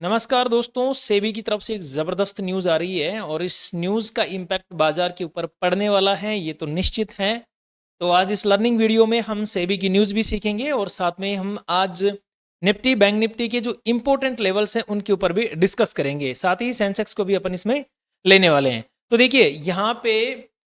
नमस्कार दोस्तों, सेबी की तरफ से एक ज़बरदस्त न्यूज़ आ रही है और इस न्यूज़ का इम्पैक्ट बाजार के ऊपर पड़ने वाला है, ये तो निश्चित है। तो आज इस लर्निंग वीडियो में हम सेबी की न्यूज़ भी सीखेंगे और साथ में हम आज निफ्टी, बैंक निफ्टी के जो इम्पोर्टेंट लेवल्स हैं उनके ऊपर भी डिस्कस करेंगे। साथ ही सेंसेक्स को भी अपन इसमें लेने वाले हैं। तो देखिए, यहाँ पे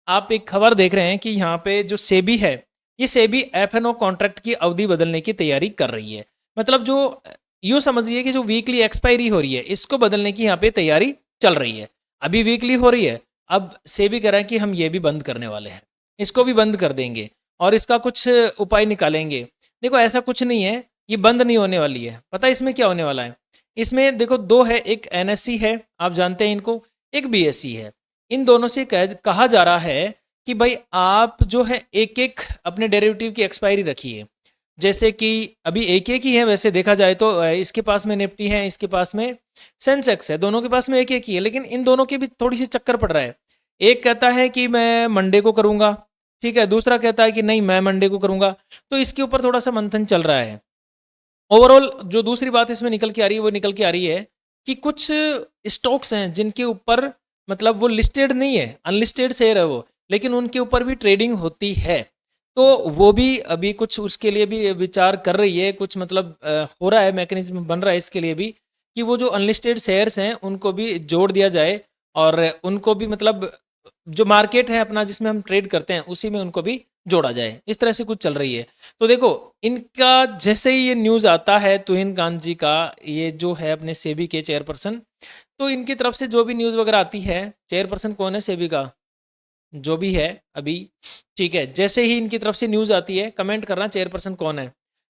आप एक खबर देख रहे हैं कि यहाँ पे जो सेबी है, ये सेबी एफ-एन-ओ कॉन्ट्रैक्ट की अवधि बदलने की तैयारी कर रही है। मतलब जो यूँ समझिए कि जो वीकली एक्सपायरी हो रही है, इसको बदलने की यहाँ पे तैयारी चल रही है। अभी वीकली हो रही है, अब सेबी कह रहा है कि हम ये भी बंद करने वाले हैं, इसको भी बंद कर देंगे और इसका कुछ उपाय निकालेंगे। देखो, ऐसा कुछ नहीं है, ये बंद नहीं होने वाली है। पता है इसमें क्या होने वाला है? इसमें देखो 2 है, एक एनएससी है, आप जानते हैं इनको, एक बीएसई है। इन दोनों से कहा जा रहा है कि भाई आप जो है एक-एक अपने डेरिवेटिव की एक्सपायरी रखिए। जैसे कि अभी एक-एक ही है वैसे देखा जाए तो इसके पास में निफ्टी है, इसके पास में सेंसेक्स है, दोनों के पास में एक-एक ही है, लेकिन इन दोनों के भी थोड़ी-सी चक्कर पड़ रहा है। एक कहता है कि मैं मंडे को करूँगा, ठीक है, दूसरा कहता है कि नहीं मैं मंडे को करूँगा, तो इसके ऊपर थोड़ा-सा मंथन चल रहा है। ओवरऑल जो दूसरी बात इसमें निकल के आ रही है, वो निकल के आ रही है कि कुछ स्टॉक्स हैं जिनके ऊपर मतलब वो लिस्टेड नहीं है, अनलिस्टेड शेयर है वो, लेकिन उनके ऊपर भी ट्रेडिंग होती है। तो वो भी अभी कुछ उसके लिए भी विचार कर रही है, कुछ मतलब हो रहा है, मैकेनिज्म बन रहा है इसके लिए भी कि वो जो अनलिस्टेड शेयर्स हैं उनको भी जोड़ दिया जाए और उनको भी मतलब जो मार्केट है अपना जिसमें हम ट्रेड करते हैं उसी में उनको भी जोड़ा जाए। इस तरह से कुछ चल रही है। तो देखो, इनका जैसे ही ये न्यूज़ आता है तुहिन कांत जी का, ये जो है अपने सेबी के चेयरपर्सन, तो इनकी तरफ से जो भी न्यूज़ वगैरह आती है, चेयरपर्सन कौन है सेबी का? जो भी है अभी, ठीक है, जैसे ही इनकी तरफ से न्यूज़ आती है कमेंट करना चेयरपर्सन कौन है,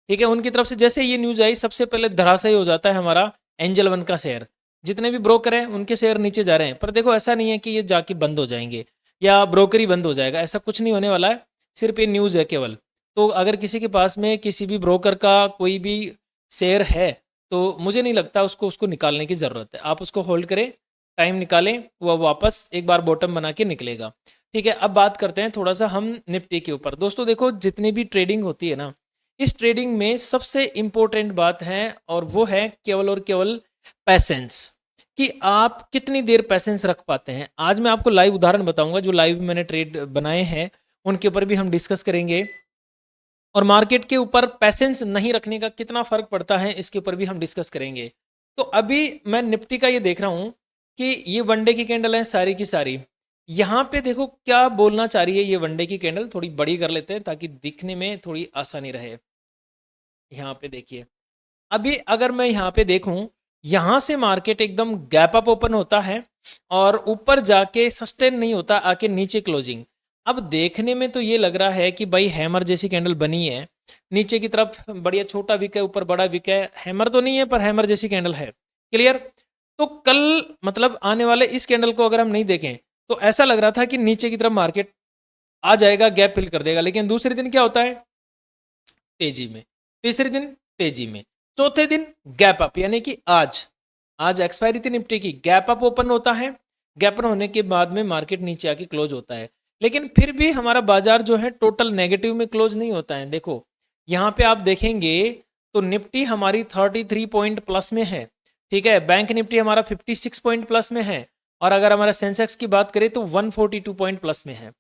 ठीक है। उनकी तरफ से जैसे ये न्यूज़ आई सबसे पहले धराशायी हो जाता है हमारा एंजल वन का शेयर। जितने भी ब्रोकर हैं उनके शेयर नीचे जा रहे हैं, पर देखो ऐसा नहीं है कि ये जाके बंद हो जाएंगे या ब्रोकर ही बंद हो जाएगा, ऐसा कुछ नहीं होने वाला है। सिर्फ ये न्यूज़ है केवल। तो अगर किसी के पास में किसी भी ब्रोकर का कोई भी शेयर है तो मुझे नहीं लगता उसको उसको निकालने की ज़रूरत है। आप उसको होल्ड करें, टाइम निकालें, वो वापस एक बार बॉटम बना के निकलेगा। ठीक है, अब बात करते हैं थोड़ा सा हम निफ्टी के ऊपर। दोस्तों देखो, जितनी भी ट्रेडिंग होती है ना, इस ट्रेडिंग में सबसे इम्पोर्टेंट बात है और वो है केवल और केवल पैसेंस, कि आप कितनी देर पैसेंस रख पाते हैं। आज मैं आपको लाइव उदाहरण बताऊंगा, जो लाइव मैंने ट्रेड बनाए हैं उनके ऊपर भी हम डिस्कस करेंगे और मार्केट के ऊपर पैसेंस नहीं रखने का कितना फर्क पड़ता है इसके ऊपर भी हम डिस्कस करेंगे। तो अभी मैं निफ्टी का ये देख रहा हूँ कि ये वनडे की कैंडल है सारी की सारी। यहाँ पे देखो क्या बोलना चाह रही है ये वनडे की कैंडल, थोड़ी बड़ी कर लेते हैं ताकि दिखने में थोड़ी आसानी रहे। यहाँ पे देखिए, अभी अगर मैं यहाँ पे देखूं, यहाँ से मार्केट एकदम गैप अप ओपन होता है और ऊपर जाके सस्टेन नहीं होता, आके नीचे क्लोजिंग। अब देखने में तो ये लग रहा है कि भाई हैमर जैसी कैंडल बनी है, नीचे की तरफ बढ़िया छोटा विक है, ऊपर बड़ा विक है। हैमर तो नहीं है पर हैमर जैसी कैंडल है, क्लियर। तो कल मतलब आने वाले इस कैंडल को अगर हम नहीं देखें तो ऐसा लग रहा था कि नीचे की तरफ मार्केट आ जाएगा, गैप फिल कर देगा, लेकिन दूसरे दिन क्या होता है? तेजी में। तीसरे दिन तेजी में। चौथे दिन गैप अप, यानी कि आज आज एक्सपायरी थी निफ्टी की, गैप अप ओपन होता है, गैप अप होने के बाद में मार्केट नीचे आके क्लोज होता है। लेकिन फिर भी हमारा बाजार जो है टोटल नेगेटिव में क्लोज नहीं होता है। देखो यहाँ पे आप देखेंगे तो निफ्टी हमारी 33 पॉइंट प्लस में है, ठीक है, बैंक निफ्टी हमारा 56 पॉइंट प्लस में है और अगर हमारा सेंसेक्स की बात करें तो 142 पॉइंट प्लस में है।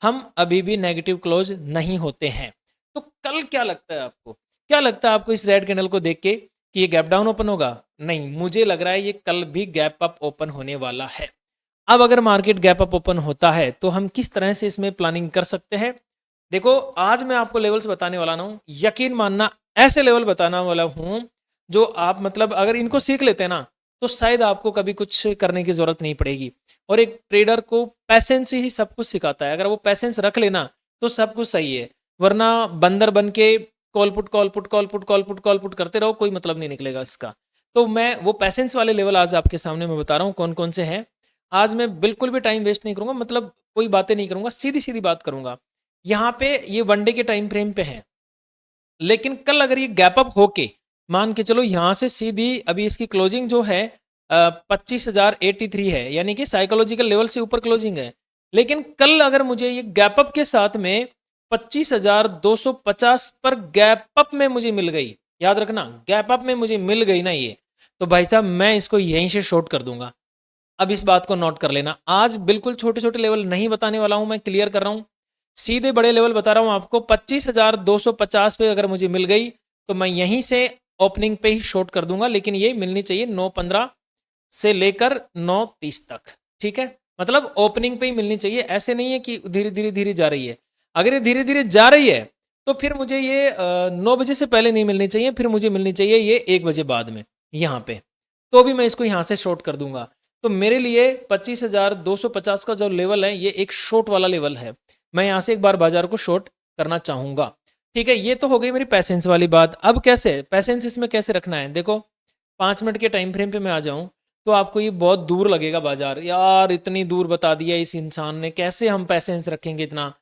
हम अभी भी नेगेटिव क्लोज नहीं होते हैं। तो कल क्या लगता है आपको, क्या लगता है आपको इस रेड कैंडल को देख के कि ये गैप डाउन ओपन होगा? नहीं, मुझे लग रहा है ये कल भी गैप अप ओपन होने वाला है। अब अगर मार्केट गैप अप ओपन होता है तो हम किस तरह से इसमें प्लानिंग कर सकते हैं? देखो, आज मैं आपको लेवल्स बताने वाला हूँ, यकीन मानना ऐसे लेवल बताने वाला हूँ जो आप मतलब अगर इनको सीख लेते हैं ना तो शायद आपको कभी कुछ करने की जरूरत नहीं पड़ेगी। और एक ट्रेडर को पैसेंस ही सब कुछ सिखाता है, अगर वो पैसेंस रख लेना तो सब कुछ सही है, वरना बंदर बन के call put call put call put call put call put करते रहो, कोई मतलब नहीं निकलेगा इसका। तो मैं वो पैसेंस वाले लेवल आज आपके सामने मैं बता रहा हूँ कौन कौन से हैं। आज मैं बिल्कुल भी टाइम वेस्ट नहीं करूंगा, मतलब कोई बातें नहीं करूंगा, सीधी सीधी बात करूंगा। यहाँ पे ये वनडे के टाइम फ्रेम पे है, लेकिन कल अगर ये गैप अप होके मान के चलो यहाँ से सीधी, अभी इसकी क्लोजिंग जो है 25,083 है, यानी कि साइकोलॉजिकल लेवल से ऊपर क्लोजिंग है। लेकिन कल अगर मुझे ये गैप अप के साथ में 25,250 पर गैप अप में मुझे मिल गई, याद रखना गैप अप में मुझे मिल गई ना ये, तो भाई साहब मैं इसको यहीं से शॉर्ट कर दूंगा। अब इस बात को नोट कर लेना, आज बिल्कुल छोटे छोटे लेवल नहीं बताने वाला हूं, मैं क्लियर कर रहा हूं, सीधे बड़े लेवल बता रहा हूं आपको। 25,250 पे अगर मुझे मिल गई तो मैं यहीं से ओपनिंग पे ही शॉर्ट कर दूंगा, लेकिन ये मिलनी चाहिए 9:15 से लेकर 9:30 तक, ठीक है। मतलब ओपनिंग पे ही मिलनी चाहिए, ऐसे नहीं है कि धीरे धीरे धीरे जा रही है। अगर ये धीरे धीरे जा रही है तो फिर मुझे ये 9 बजे से पहले नहीं मिलनी चाहिए, फिर मुझे मिलनी चाहिए ये 1 बजे बाद में यहाँ पे, तो भी मैं इसको यहाँ से शॉर्ट कर दूंगा। तो मेरे लिए 25,250 का जो लेवल है ये एक शॉर्ट वाला लेवल है, मैं यहाँ से एक बार बाजार को शॉर्ट करना चाहूंगा, ठीक है। ये तो हो गई मेरी पैसेंस वाली बात। अब कैसे पैसेंस इसमें कैसे रखना है, देखो 5 मिनट के टाइम फ्रेम पे मैं आ जाऊं तो आपको ये बहुत दूर लगेगा बाजार, यार इतनी दूर बता दिया इस इंसान ने, कैसे हम पैसेंस रखेंगे इतना।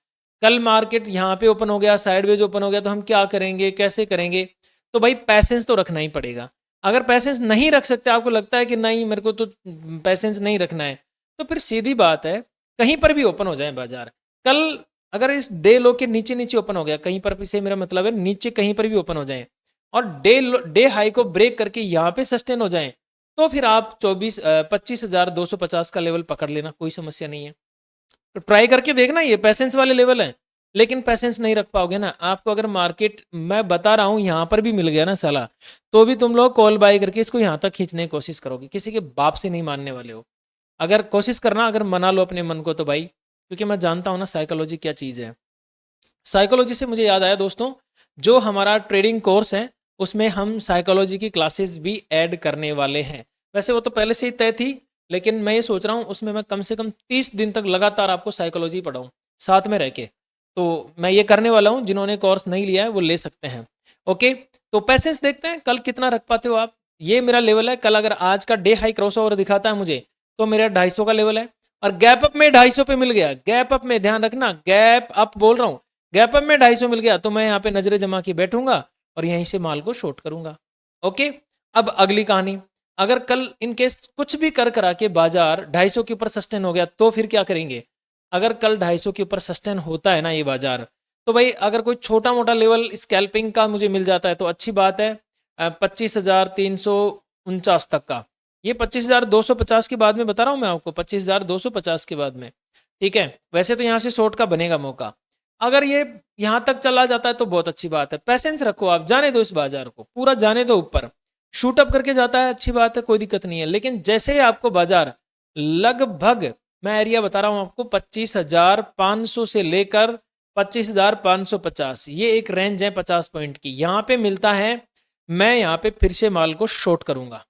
कल मार्केट यहाँ पे ओपन हो गया, साइडवेज ओपन हो गया, तो हम क्या करेंगे, कैसे करेंगे। तो भाई पैसेंस तो रखना ही पड़ेगा। अगर पैसेंस नहीं रख सकते, आपको लगता है कि नहीं मेरे को तो पैसेंस नहीं रखना है, तो फिर सीधी बात है कहीं पर भी ओपन हो जाए बाजार। कल अगर इस डे लो के नीचे नीचे ओपन हो गया कहीं पर, से मेरा मतलब है नीचे कहीं पर भी ओपन हो जाए और डे हाई को ब्रेक करके यहाँ पे सस्टेन हो जाए, तो फिर आप 25,250 का लेवल पकड़ लेना, कोई समस्या नहीं है। तो ट्राई करके देखना, ये पैसेंस वाले लेवल हैं, लेकिन पैसेंस नहीं रख पाओगे ना। आपको अगर मार्केट मैं बता रहा हूँ यहाँ पर भी मिल गया ना साला, तो भी तुम लोग कॉल बाय करके इसको यहाँ तक खींचने की कोशिश करोगे, किसी के बाप से नहीं मानने वाले हो। अगर कोशिश करना, अगर मना लो अपने मन को तो भाई, क्योंकि मैं जानता हूँ ना साइकोलॉजी क्या चीज़ है। साइकोलॉजी से मुझे याद आया दोस्तों, जो हमारा ट्रेडिंग कोर्स है उसमें हम साइकोलॉजी की क्लासेस भी ऐड करने वाले हैं। वैसे वो तो पहले से ही तय थी, लेकिन मैं ये सोच रहा हूँ उसमें मैं कम से कम 30 दिन तक लगातार आपको साइकोलॉजी पढ़ाऊँ साथ में रह के। तो मैं ये करने वाला हूँ, जिन्होंने कोर्स नहीं लिया है वो ले सकते हैं। ओके, तो पैसेंस देखते हैं कल कितना रख पाते हो आप। ये मेरा लेवल है, कल अगर आज का डे हाई क्रॉस ओवर दिखाता है मुझे तो मेरा 250 का लेवल है, और गैप अप में 250 पे मिल गया, गैप अप में ध्यान रखना, गैप अप बोल रहा हूँ, गैप अप में 250 मिल गया तो मैं यहाँ पे नजरें जमा के बैठूंगा और यहीं से माल को शॉर्ट करूंगा। ओके, अब अगली कहानी, अगर कल इनकेस कुछ भी कर करा के बाजार 250 के ऊपर सस्टेन हो गया तो फिर क्या करेंगे। अगर कल 250 के ऊपर सस्टेन होता है ना ये बाजार, तो भाई अगर कोई छोटा मोटा लेवल स्कैल्पिंग का मुझे मिल जाता है तो अच्छी बात है। 25,349 तक का, ये 25,250 के बाद में बता रहा हूँ मैं आपको, 25,250 के बाद में, ठीक है। वैसे तो यहाँ से शॉर्ट का बनेगा मौका, अगर ये यहाँ तक चला जाता है तो बहुत अच्छी बात है। पैसेंस रखो आप, जाने दो इस बाजार को, पूरा जाने दो ऊपर, शूट अप करके जाता है अच्छी बात है, कोई दिक्कत नहीं है। लेकिन जैसे ही आपको बाजार लगभग, मैं एरिया बता रहा हूं आपको, 25,500 से लेकर 25,550, ये एक रेंज है 50 पॉइंट की, यहां पे मिलता है, मैं यहां पे फिर से माल को शॉर्ट करूंगा।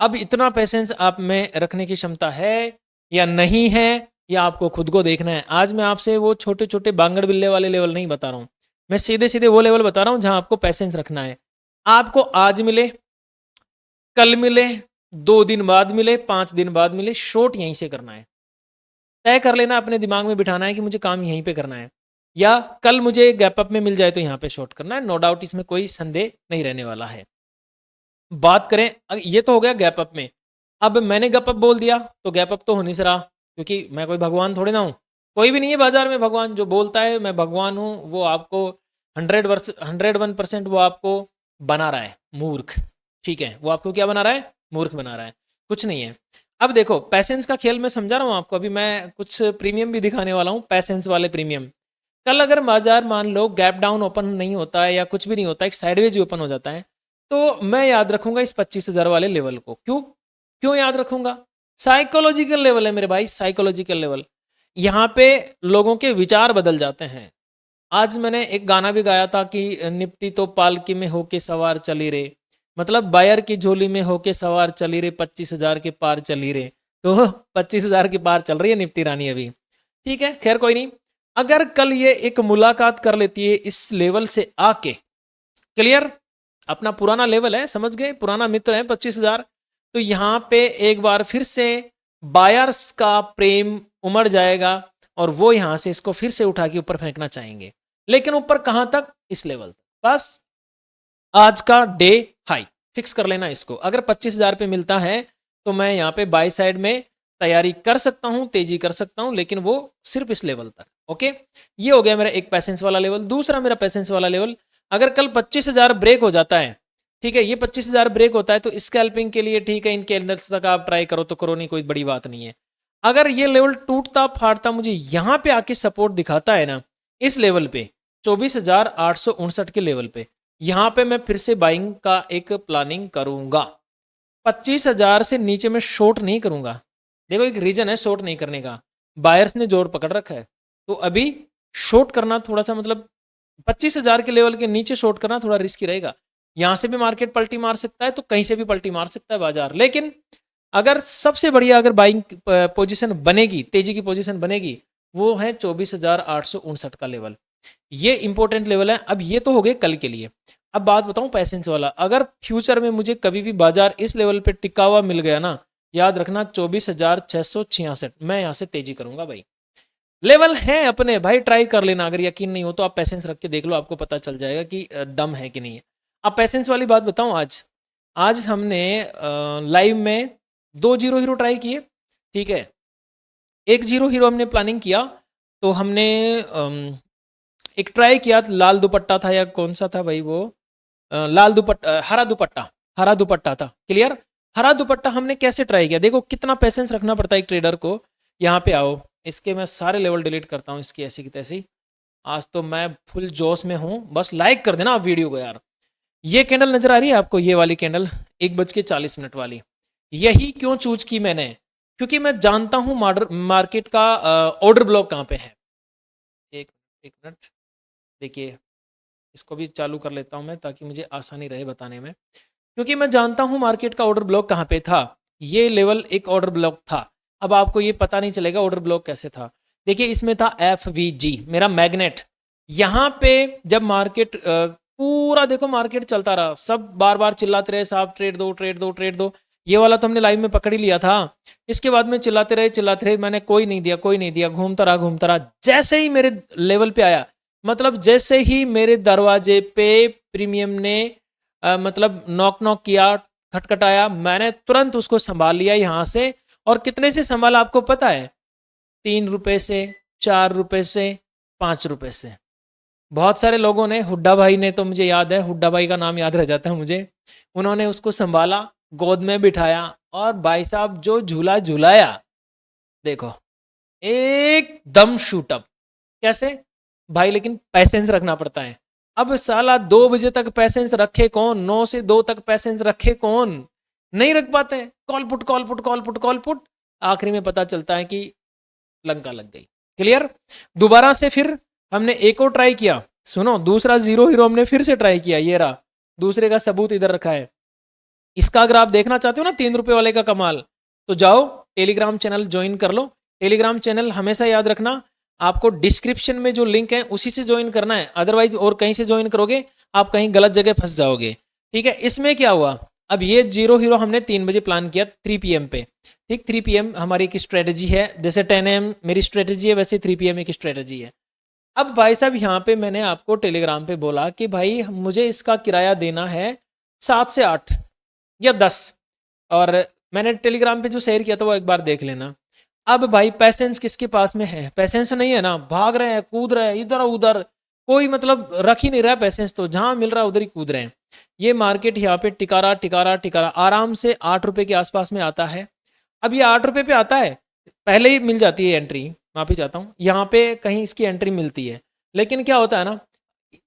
अब इतना पैसेंस आप में रखने की क्षमता है या नहीं है, या आपको खुद को देखना है। आज मैं आपसे वो छोटे छोटे बांगड़ बिल्ले वाले लेवल नहीं बता रहा हूं, मैं सीधे सीधे वो लेवल बता रहा हूं जहां आपको पैसेंस रखना है। आपको आज मिले, कल मिले, 2 दिन बाद मिले, 5 दिन बाद मिले, शॉर्ट यहीं से करना है। तय कर लेना, अपने दिमाग में बिठाना है कि मुझे काम यहीं पे करना है, या कल मुझे गैप अप में मिल जाए तो यहाँ पे शॉर्ट करना है, नो डाउट इसमें कोई संदेह नहीं रहने वाला है। बात करें, ये तो हो गया गैप अप में। अब मैंने गैप अप बोल दिया तो गैप अप तो हो नहीं रहा, क्योंकि मैं कोई भगवान थोड़े ना हूँ, कोई भी नहीं है बाजार में भगवान जो बोलता है मैं भगवान हूँ, वो आपको 101% वो आपको बना रहा है मूर्ख, ठीक है। वो आपको क्या बना रहा है, मूर्ख बना रहा है, कुछ नहीं है। अब देखो पैसेंस का खेल मैं समझा रहा हूँ आपको, अभी मैं कुछ प्रीमियम भी दिखाने वाला हूँ, पैसेंस वाले प्रीमियम। कल अगर बाजार मान लो गैप डाउन ओपन नहीं होता है या कुछ भी नहीं होता है, एक साइडवेज ओपन हो जाता है, तो मैं याद रखूंगा इस 25,000 वाले लेवल को। क्यों क्यों याद रखूंगा, साइकोलॉजिकल लेवल है मेरे भाई, साइकोलॉजिकल लेवल। यहाँ पे लोगों के विचार बदल जाते हैं। आज मैंने एक गाना भी गाया था कि निपटी तो पालकी में होके सवार चली रे, मतलब बायर की झोली में होके सवार चली रे, 25,000 के पार चली रे। तो 25,000 के पार चल रही है निफ्टी रानी अभी, ठीक है, खैर कोई नहीं। अगर कल ये एक मुलाकात कर लेती है इस लेवल से आके, क्लियर, अपना पुराना लेवल है, समझ गए, पुराना मित्र है 25,000, तो यहाँ पे एक बार फिर से बायर्स का प्रेम उमड़ जाएगा और वो यहाँ से इसको फिर से उठा के ऊपर फेंकना चाहेंगे, लेकिन ऊपर कहां तक, इस लेवल तक। बस आज का डे हाई फिक्स कर लेना इसको। अगर 25,000 पे मिलता है तो मैं यहाँ पे बाई साइड में तैयारी कर सकता हूँ, तेजी कर सकता हूँ, लेकिन वो सिर्फ इस लेवल तक। ओके, ये हो गया मेरा एक पैसेंस वाला लेवल। दूसरा मेरा पैसेंस वाला लेवल, अगर कल 25,000 ब्रेक हो जाता है, ठीक है, ये 25,000 ब्रेक होता है तो स्कैल्पिंग के लिए ठीक है, इन कैंडल्स तक आप ट्राई करो तो करो, नहीं कोई बड़ी बात नहीं है। अगर ये लेवल टूटता फाड़ता मुझे यहाँ पे आके सपोर्ट दिखाता है ना, इस लेवल पे 24,859 के लेवल पे, यहाँ पे मैं फिर से बाइंग का एक प्लानिंग करूंगा। 25,000 से नीचे मैं शॉर्ट नहीं करूंगा। देखो एक रीजन है शॉर्ट नहीं करने का, बायर्स ने जोर पकड़ रखा है, तो अभी शॉर्ट करना थोड़ा सा मतलब 25,000 के लेवल के नीचे शॉर्ट करना थोड़ा रिस्की रहेगा। यहां से भी मार्केट पलटी मार सकता है तो कहीं से भी पलटी मार सकता है बाजार, लेकिन अगर सबसे बढ़िया अगर बाइंग पोजीशन बनेगी, तेजी की पोजीशन बनेगी, वो है 24,859 का लेवल। ये इंपॉर्टेंट लेवल है। अब ये तो हो गए कल के लिए। अब बात बताऊं पैसेंस वाला, अगर फ्यूचर में मुझे कभी भी बाजार इस लेवल पे टिका हुआ मिल गया ना, याद रखना 24,666 मैं यहां से तेजी करूंगा भाई। लेवल है अपने भाई, ट्राई कर लेना, अगर यकीन नहीं हो तो आप पैसेंस रख के देख लो, आपको पता चल जाएगा कि दम है कि नहीं है। अब पैसेंस वाली बात बताऊं, आज आज हमने लाइव में 2 जीरो हीरो ट्राई किए, ठीक है, 1 जीरो हीरो हमने प्लानिंग किया, तो हमने एक ट्राई किया, लाल दुपट्टा था या कौन सा था भाई वो, लाल दुपट्टा, हरा दुपट्टा था, क्लियर। हरा दुपट्टा हमने कैसे ट्राई किया, देखो कितना पेशेंस रखना पड़ता है एक ट्रेडर को। यहाँ पे आओ, इसके मैं सारे लेवल डिलीट करता हूँ इसकी ऐसी की तैसी। आज तो मैं फुल जोश में हूँ, बस लाइक कर देना आप वीडियो को यार। ये कैंडल नजर आ रही है आपको, ये वाली कैंडल 1:40 वाली, यही क्यों चूज की मैंने, क्योंकि मैं जानता हूँ मार्केट का ऑर्डर ब्लॉक कहाँ पे है। एक एक मिनट देखिए, इसको भी चालू कर लेता हूँ मैं ताकि मुझे आसानी रहे बताने में, क्योंकि मैं जानता हूँ मार्केट का ऑर्डर ब्लॉक कहाँ पे था। ये लेवल एक ऑर्डर ब्लॉक था। अब आपको ये पता नहीं चलेगा ऑर्डर ब्लॉक कैसे था। देखिए इसमें था FVG मेरा मैग्नेट। यहाँ पे जब मार्केट पूरा देखो मार्केट चलता रहा, सब बार बार चिल्लाते रहे साहब ट्रेड दो ट्रेड दो ट्रेड दो, ये वाला तो हमने लाइव में पकड़ ही लिया था। इसके बाद में चिल्लाते रहे, मैंने कोई नहीं दिया कोई नहीं दिया, घूमता रहा। जैसे ही मेरे लेवल पे आया, मतलब जैसे ही मेरे दरवाजे पे प्रीमियम ने मतलब नॉक किया, खटखटाया, मैंने तुरंत उसको संभाल लिया यहाँ से। और कितने से संभाला आपको पता है? 3 रुपए से, 4 रुपए से, 5 रुपए से। बहुत सारे लोगों ने, हुड्डा भाई ने, तो मुझे याद है, हुड्डा भाई का नाम याद रह जाता है मुझे, उन्होंने उसको संभाला, गोद में बिठाया और भाई साहब जो झूला झूलाया, देखो एकदम शूटअप। कैसे भाई? लेकिन पैसेंस रखना पड़ता है। अब साला 2 बजे तक पैसेंस रखे कौन? 9 से 2 तक पैसेंस रखे कौन? नहीं रख पाते। Call put call put call put call put, आखिरी में पता चलता है कि लंका लग गई। क्लियर। दोबारा से फिर हमने एक और ट्राई किया, सुनो, दूसरा जीरो हीरो हमने फिर से ट्राई किया, ये रहा, दूसरे का सबूत इधर रखा है। इसका अगर आप देखना चाहते हो ना 3 रुपए वाले का कमाल, तो जाओ टेलीग्राम चैनल ज्वाइन कर लो। टेलीग्राम चैनल हमेशा याद रखना, आपको डिस्क्रिप्शन में जो लिंक है उसी से ज्वाइन करना है, अदरवाइज और कहीं से ज्वाइन करोगे आप कहीं गलत जगह फंस जाओगे। ठीक है। इसमें क्या हुआ, अब ये जीरो हीरो हमने 3 बजे प्लान किया 3 PM पे, ठीक। 3 PM हमारी एक स्ट्रेटजी है, जैसे 10 AM मेरी स्ट्रेटजी है वैसे 3 PM एक स्ट्रेटजी है। अब भाई साहब यहाँ पे मैंने आपको टेलीग्राम पे बोला कि भाई मुझे इसका किराया देना है 7 से 8 या 10, और मैंने टेलीग्राम पे जो शेयर किया था वो एक बार देख लेना। अब भाई पैसेंस किसके पास में है? पैसेंस नहीं है ना, भाग रहे हैं, कूद रहे हैं इधर उधर, कोई मतलब रख ही नहीं रहा पैसेंस, तो जहां मिल रहा है उधर ही कूद रहे हैं। ये मार्केट यहाँ पे टिकारा आराम से 8 रुपए के आसपास में आता है। अब ये 8 रुपए पे आता है, पहले ही मिल जाती है एंट्री, माफी चाहता हूँ, यहाँ पे कहीं इसकी एंट्री मिलती है, लेकिन क्या होता है ना,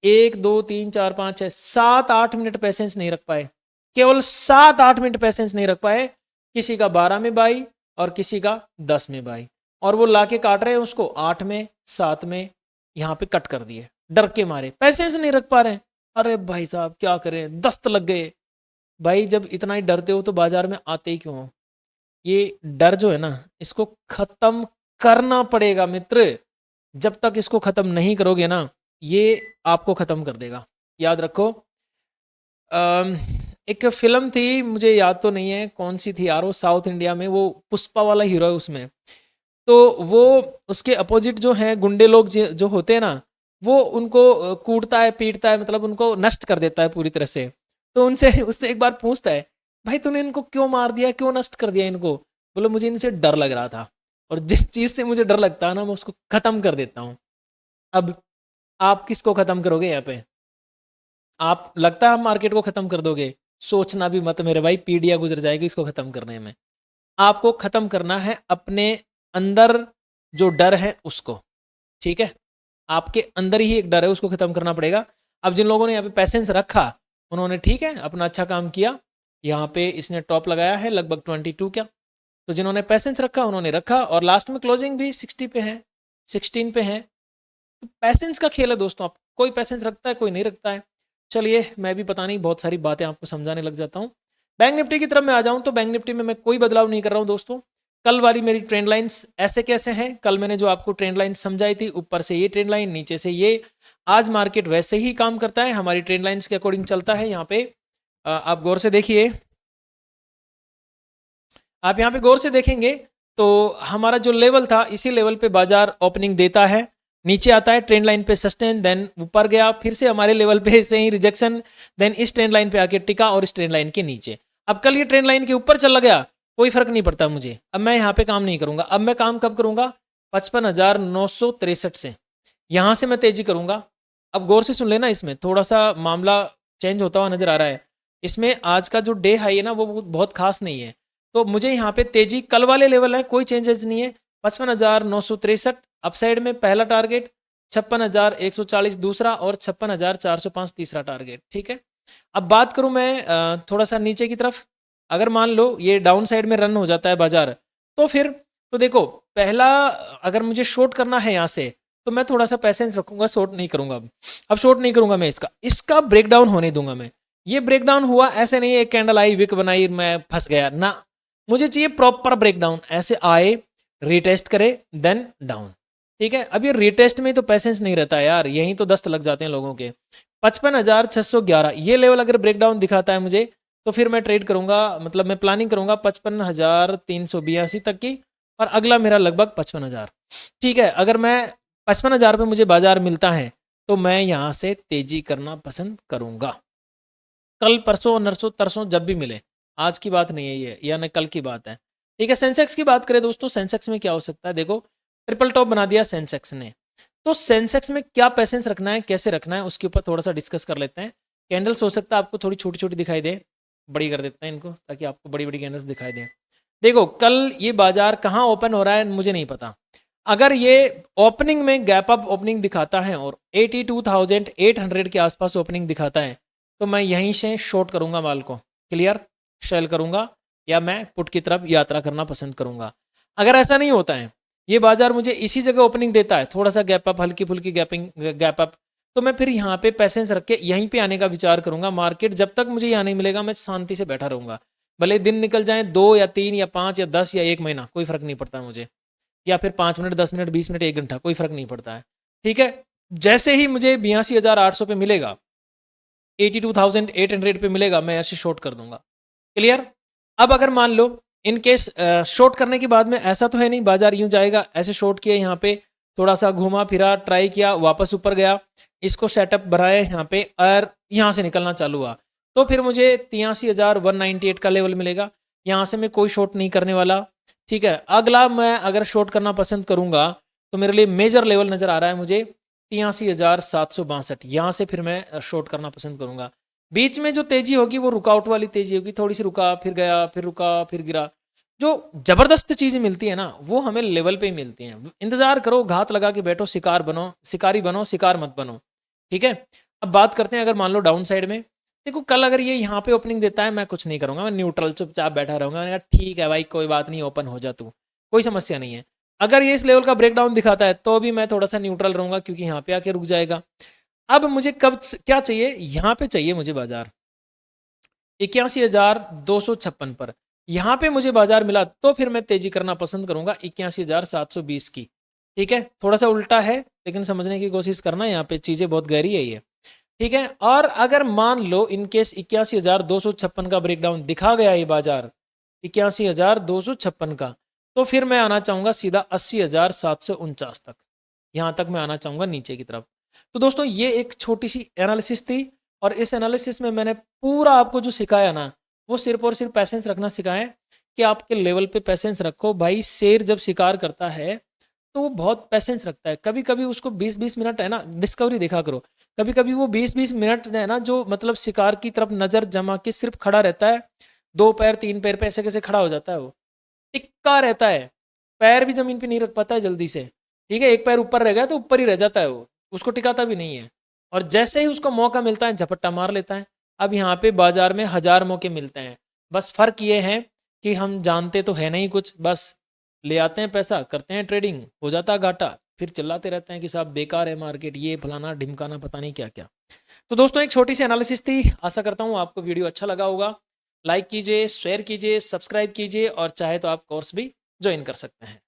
1 2 3 4 5 6 7 8 मिनट पैसेंस नहीं रख पाए, केवल 7 8 मिनट पैसेंस नहीं रख पाए। किसी का 12 में बाई और किसी का 10 में बाई, और वो लाके काट रहे हैं उसको 8 में 7 में, यहाँ पे कट कर दिए डर के मारे, पैसेंस नहीं रख पा रहे हैं। अरे भाई साहब क्या करें, दस्त लग गए। भाई जब इतना ही डरते हो तो बाजार में आते ही क्यों हो? ये डर जो है ना, इसको खत्म करना पड़ेगा मित्र। जब तक इसको खत्म नहीं करोगे ना, ये आपको खत्म कर देगा, याद रखो। एक फिल्म थी, मुझे याद तो नहीं है कौन सी थी यार, वो साउथ इंडिया में, वो पुष्पा वाला हीरो है उसमें, तो वो उसके अपोजिट जो हैं गुंडे लोग जो होते हैं ना, वो उनको कूटता है पीटता है, मतलब उनको नष्ट कर देता है पूरी तरह से। तो उनसे उससे एक बार पूछता है, भाई तूने इनको क्यों मार दिया, क्यों नष्ट कर दिया इनको? बोलो मुझे इनसे डर लग रहा था, और जिस चीज़ से मुझे डर लगता है ना मैं उसको ख़त्म कर देता हूँ। अब आप किसको ख़त्म करोगे यहाँ पे? आप लगता है आप मार्केट को ख़त्म कर दोगे? सोचना भी मत मेरे भाई, पीढ़ियां गुजर जाएगी इसको खत्म करने में। आपको खत्म करना है अपने अंदर जो डर है उसको, ठीक है, आपके अंदर ही एक डर है, उसको खत्म करना पड़ेगा। अब जिन लोगों ने यहाँ पे पैसेंस रखा उन्होंने ठीक है अपना अच्छा काम किया, यहाँ पे इसने टॉप लगाया है लगभग 22 क्या, तो जिन्होंने पैसेंस रखा उन्होंने रखा, और लास्ट में क्लोजिंग भी 60 पे है, 16 पे है। तो पैसेंस का खेल है दोस्तों, आप कोई पैसेंस रखता है कोई नहीं रखता है। चलिए मैं भी पता नहीं बहुत सारी बातें आपको समझाने लग जाता हूँ। बैंक निफ्टी की तरफ मैं आ जाऊँ तो बैंक निफ्टी में मैं कोई बदलाव नहीं कर रहा हूँ दोस्तों। कल वाली मेरी ट्रेंड लाइंस ऐसे कैसे हैं, कल मैंने जो आपको ट्रेंड लाइन समझाई थी, ऊपर से ये ट्रेंड लाइन नीचे से ये, आज मार्केट वैसे ही काम करता है, हमारी ट्रेंड लाइंस के अकॉर्डिंग चलता है। यहाँ पे आप गौर से देखिए, आप यहाँ पे गौर से देखेंगे तो हमारा जो लेवल था इसी लेवल पे बाजार ओपनिंग देता है, नीचे आता है ट्रेंड लाइन पे सस्टेन, देन ऊपर गया, फिर से हमारे लेवल पे से ही रिजेक्शन, देन इस ट्रेंड लाइन पे आके टिका और इस ट्रेंड लाइन के नीचे। अब कल ये ट्रेंड लाइन के ऊपर चला गया, कोई फर्क नहीं पड़ता मुझे, अब मैं यहाँ पे काम नहीं करूंगा। अब मैं काम कब करूंगा, 55,963 से, यहाँ से मैं तेजी करूंगा। अब गौर से सुन लेना, इसमें थोड़ा सा मामला चेंज होता हुआ नजर आ रहा है। इसमें आज का जो डे हाई है ना वो बहुत खास नहीं है, तो मुझे यहाँ पे तेजी कल वाले लेवल है, कोई चेंजेस नहीं है। 55,963 अपसाइड में पहला टारगेट, 56,140 दूसरा, और 56,405 तीसरा टारगेट, ठीक है। अब बात करूं मैं थोड़ा सा नीचे की तरफ, अगर मान लो ये डाउन साइड में रन हो जाता है बाजार, तो फिर तो देखो पहला अगर मुझे शॉर्ट करना है यहाँ से तो मैं थोड़ा सा पैसेंस रखूंगा, शॉर्ट नहीं करूंगा। अब शॉर्ट नहीं करूंगा मैं, इसका ब्रेकडाउन होने दूंगा मैं। ये ब्रेकडाउन हुआ ऐसे नहीं, एक कैंडल आई विक बनाई मैं फंस गया ना, मुझे चाहिए प्रॉपर ब्रेकडाउन, ऐसे आए रीटेस्ट करे देन डाउन, ठीक है। अब ये रीटेस्ट में तो पैसेंस नहीं रहता यार, यहीं तो दस्त लग जाते हैं लोगों के। 55,611 ये लेवल अगर ब्रेकडाउन दिखाता है मुझे तो फिर मैं ट्रेड करूंगा, मतलब मैं प्लानिंग करूंगा 55,382 तक की, और अगला मेरा लगभग 55,000, ठीक है। अगर मैं 55,000 पे मुझे बाजार मिलता है तो मैं यहाँ से तेजी करना पसंद करूंगा, कल परसों नरसों तरसों जब भी मिले, आज की बात नहीं है ये, यानी कल की बात है, ठीक है। सेंसेक्स की बात करें दोस्तों, सेंसेक्स में क्या हो सकता है, देखो ट्रिपल टॉप बना दिया सेंसेक्स ने, तो सेंसेक्स में क्या पैसेंस रखना है, कैसे रखना है, उसके ऊपर थोड़ा सा डिस्कस कर लेते हैं। कैंडल्स हो सकता है आपको थोड़ी छोटी छोटी दिखाई दे, बड़ी कर देते हैं इनको ताकि आपको बड़ी बड़ी कैंडल्स दिखाई दें। देखो कल ये बाजार कहाँ ओपन हो रहा है मुझे नहीं पता, अगर ये ओपनिंग में गैप अप ओपनिंग दिखाता है और 82,800 के आसपास ओपनिंग दिखाता है तो मैं यहीं से शॉर्ट करूंगा माल को, क्लियर, सेल करूंगा, या मैं पुट की तरफ यात्रा करना पसंद करूंगा। अगर ऐसा नहीं होता है, ये बाजार मुझे इसी जगह ओपनिंग देता है, थोड़ा सा गैप अप, हल्की फुल्की गैप अप, तो मैं फिर यहाँ पे पैसेंस रख के यहीं पे आने का विचार करूंगा। मार्केट जब तक मुझे यहाँ नहीं मिलेगा मैं शांति से बैठा रहूंगा, भले दिन निकल जाए 2 या 3 या 5 या 10 या 1 महीना, कोई फर्क नहीं पड़ता मुझे, या फिर 5 मिनट 10 मिनट 20 मिनट 1 घंटा, कोई फर्क नहीं पड़ता है, ठीक है। जैसे ही मुझे 82,800 पे मिलेगा, 82,800 पे मिलेगा, मैं ऐसे शॉर्ट कर दूंगा, क्लियर। अब अगर मान लो इन केस शॉर्ट करने के बाद में ऐसा तो है नहीं बाजार यूं जाएगा, ऐसे शॉर्ट किया यहाँ पे, थोड़ा सा घूमा फिरा ट्राई किया, वापस ऊपर गया, इसको सेटअप बनाया यहाँ पे और यहाँ से निकलना चालू हुआ, तो फिर मुझे 83,198 का लेवल मिलेगा, यहाँ से मैं कोई शॉर्ट नहीं करने वाला, ठीक है। अगला मैं अगर शॉर्ट करना पसंद करूंगा तो मेरे लिए मेजर लेवल नजर आ रहा है मुझे 83,762, यहाँ से फिर मैं शॉर्ट करना पसंद करूंगा। बीच में जो तेजी होगी वो रुकआउट वाली तेजी होगी, थोड़ी सी रुका फिर गया फिर रुका फिर गिरा, जो जबरदस्त चीजें मिलती है ना वो हमें लेवल पे ही मिलती हैं। इंतजार करो, घात लगा के बैठो, शिकार बनो, शिकारी बनो, शिकार मत बनो, ठीक है। अब बात करते हैं अगर मान लो डाउन साइड में, देखो कल अगर ये यहाँ पे ओपनिंग देता है मैं कुछ नहीं करूंगा, मैं न्यूट्रल चुपचाप बैठा रहूंगा, मैंने कहा ठीक है भाई कोई बात नहीं, ओपन हो जा तू, कोई समस्या नहीं है। अगर ये इस लेवल का ब्रेकडाउन दिखाता है तो भी मैं थोड़ा सा न्यूट्रल रहूंगा क्योंकि यहाँ पे आके रुक जाएगा। अब मुझे कब क्या चाहिए, यहाँ पे चाहिए मुझे बाजार 81,256 पर, यहाँ पे मुझे बाजार मिला तो फिर मैं तेजी करना पसंद करूंगा 81,720 की, ठीक है। थोड़ा सा उल्टा है लेकिन समझने की कोशिश करना, यहाँ पे चीजें बहुत गहरी है ये, ठीक है। और अगर मान लो इनकेस 81,256 का ब्रेकडाउन दिखा गया ये बाजार 81,256 का, तो फिर मैं आना चाहूंगा सीधा 80,749 तक, यहाँ तक मैं आना चाहूंगा नीचे की तरफ। तो दोस्तों ये एक छोटी सी एनालिसिस थी, और इस एनालिसिस में मैंने पूरा आपको जो सिखाया ना वो सिर्फ और सिर्फ पैसेंस रखना सिखाया है कि आपके लेवल पे पैसेंस रखो भाई। शेर जब शिकार करता है तो वो बहुत पेशेंस रखता है। कभी कभी उसको 20-20 मिनट है ना, डिस्कवरी देखा करो, कभी कभी वो 20-20 मिनट है ना जो मतलब शिकार की तरफ नजर जमा के सिर्फ खड़ा रहता है, 2 पैर 3 पैर पे ऐसे कैसे खड़ा हो जाता है, वो टिक्का रहता है, पैर भी जमीन पे नहीं रख पाता है जल्दी से। ठीक है, एक पैर ऊपर रह गया तो ऊपर ही रह जाता है वो, उसको टिकाता भी नहीं है। और जैसे ही उसको मौका मिलता है झपट्टा मार लेता है। अब यहाँ पे बाजार में 1000 मौके मिलते हैं, बस फर्क ये है कि हम जानते तो है नहीं कुछ, बस ले आते हैं पैसा, करते हैं ट्रेडिंग, हो जाता है घाटा, फिर चिल्लाते रहते हैं कि साहब बेकार है मार्केट, ये फलाना ढिमकाना पता नहीं क्या क्या। तो दोस्तों एक छोटी सी एनालिसिस थी, आशा करता हूँ आपको वीडियो अच्छा लगा होगा। लाइक कीजिए, शेयर कीजिए, सब्सक्राइब कीजिए और चाहे तो आप कोर्स भी ज्वाइन कर सकते हैं।